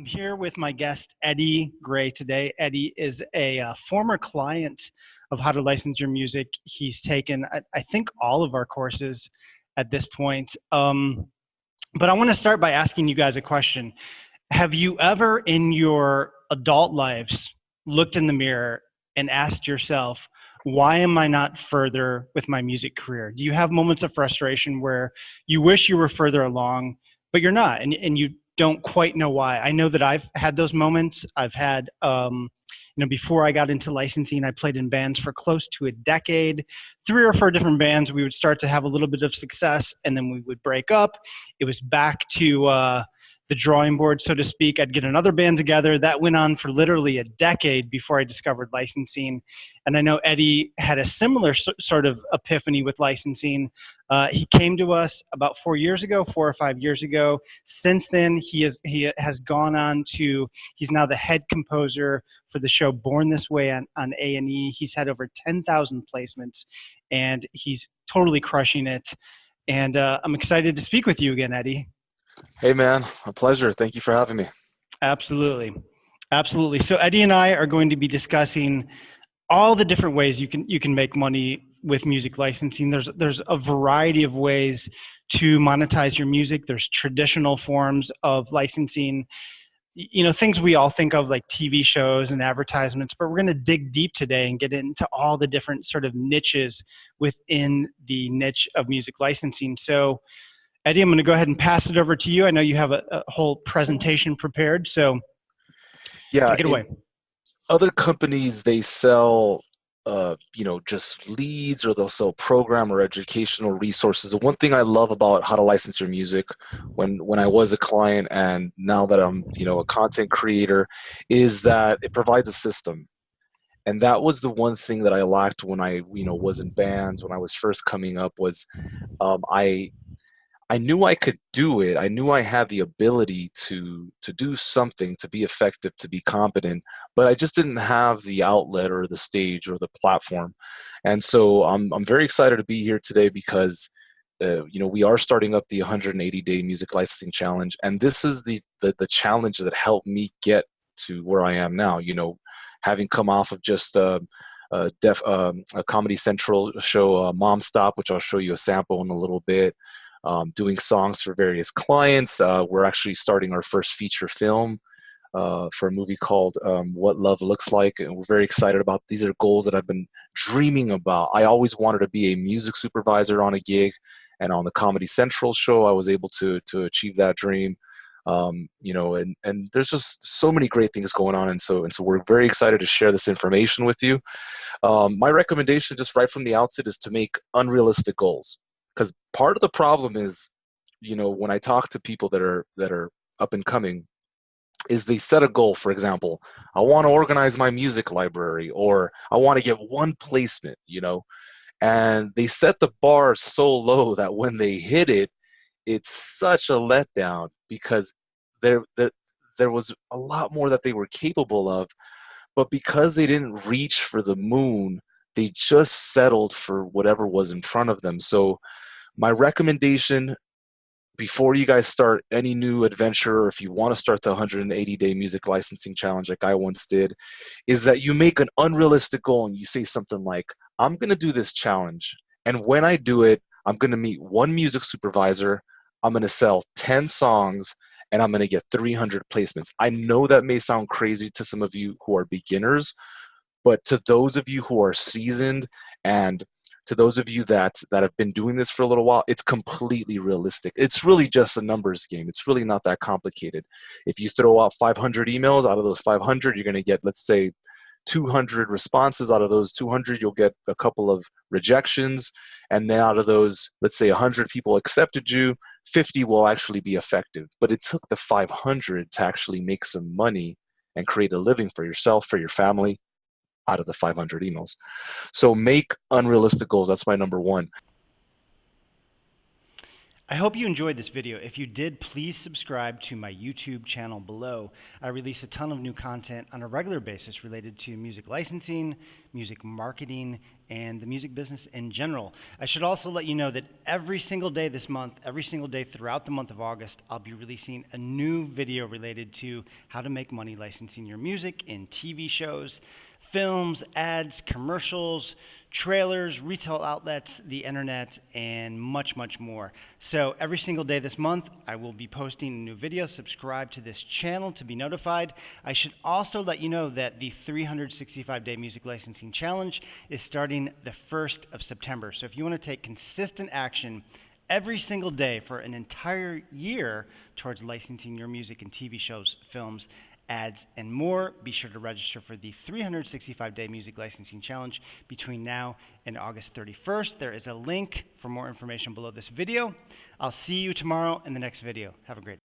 here with my guest, Eddie Gray, today. Eddie is a former client of How to License Your Music. He's taken, I think, all of our courses at this point. But I want to start by asking you guys a question. Have you ever in your adult lives looked in the mirror and asked yourself, why am I not further with my music career? Do you have moments of frustration where you wish you were further along, but you're not, and you don't quite know why? I know that I've had those moments. I've had, before I got into licensing, I played in bands for close to a decade, 3 or 4 different bands. We would start to have a little bit of success, and then we would break up. It was back to the drawing board, so to speak. I'd get another band together. That went on for literally a decade before I discovered licensing. And I know Eddie had a similar sort of epiphany with licensing. He came to us about 4 years ago, 4 or 5 years ago. Since then, he has gone on to, he's now the head composer for the show Born This Way on A&E. He's had over 10,000 placements, and he's totally crushing it. And I'm excited to speak with you again, Eddie. Hey man, a pleasure. Thank you for having me. Absolutely. Absolutely. So Eddie and I are going to be discussing all the different ways you can make money with music licensing. There's a variety of ways to monetize your music. There's traditional forms of licensing, things we all think of like TV shows and advertisements, but we're going to dig deep today and get into all the different sort of niches within the niche of music licensing. So Eddie, I'm going to go ahead and pass it over to you. I know you have a whole presentation prepared, so yeah, take it away. Other companies, they sell, just leads, or they'll sell program or educational resources. The one thing I love about How to License Your Music, when I was a client and now that I'm, a content creator, is that it provides a system. And that was the one thing that I lacked when I, was in bands, when I was first coming up, was I knew I could do it. I knew I had the ability to do something, to be effective, to be competent, but I just didn't have the outlet or the stage or the platform. And so I'm very excited to be here today because we are starting up the 180-day music licensing challenge, and this is the challenge that helped me get to where I am now. Having come off of just a Comedy Central show, Mom Stop, which I'll show you a sample in a little bit. Doing songs for various clients. We're actually starting our first feature film for a movie called What Love Looks Like, and we're very excited about. These are goals that I've been dreaming about. I always wanted to be a music supervisor on a gig, and on the Comedy Central show, I was able to achieve that dream. And there's just so many great things going on, and so we're very excited to share this information with you. My recommendation, just right from the outset, is to make unrealistic goals. Because part of the problem is, when I talk to people that are up and coming, is they set a goal. For example, I want to organize my music library, or I want to get one placement, and they set the bar so low that when they hit it, it's such a letdown because there was a lot more that they were capable of, but because they didn't reach for the moon, they just settled for whatever was in front of them. So my recommendation, before you guys start any new adventure, or if you want to start the 180-day music licensing challenge like I once did, is that you make an unrealistic goal and you say something like, I'm going to do this challenge, and when I do it, I'm going to meet one music supervisor, I'm going to sell 10 songs, and I'm going to get 300 placements. I know that may sound crazy to some of you who are beginners, but to those of you who are seasoned, and to those of you that have been doing this for a little while, it's completely realistic. It's really just a numbers game. It's really not that complicated. If you throw out 500 emails, out of those 500, you're going to get, let's say, 200 responses. Out of those 200, you'll get a couple of rejections. And then out of those, let's say 100 people accepted you, 50 will actually be effective. But it took the 500 to actually make some money and create a living for yourself, for your family, out of the 500 emails. So make unrealistic goals. That's my number one. I hope you enjoyed this video. If you did, please subscribe to my YouTube channel below. I release a ton of new content on a regular basis related to music licensing, music marketing, and the music business in general. I should also let you know that every single day this month, every single day throughout the month of August, I'll be releasing a new video related to how to make money licensing your music in TV shows, films, ads, commercials, trailers, retail outlets, the internet, and much, much more. So every single day this month, I will be posting a new video. Subscribe to this channel to be notified. I should also let you know that the 365-day music licensing challenge is starting the 1st of September. So if you want to take consistent action every single day for an entire year towards licensing your music in TV shows, films, ads, and more, be sure to register for the 365-day music licensing challenge between now and August 31st. There is a link for more information below this video. I'll see you tomorrow in the next video. Have a great day.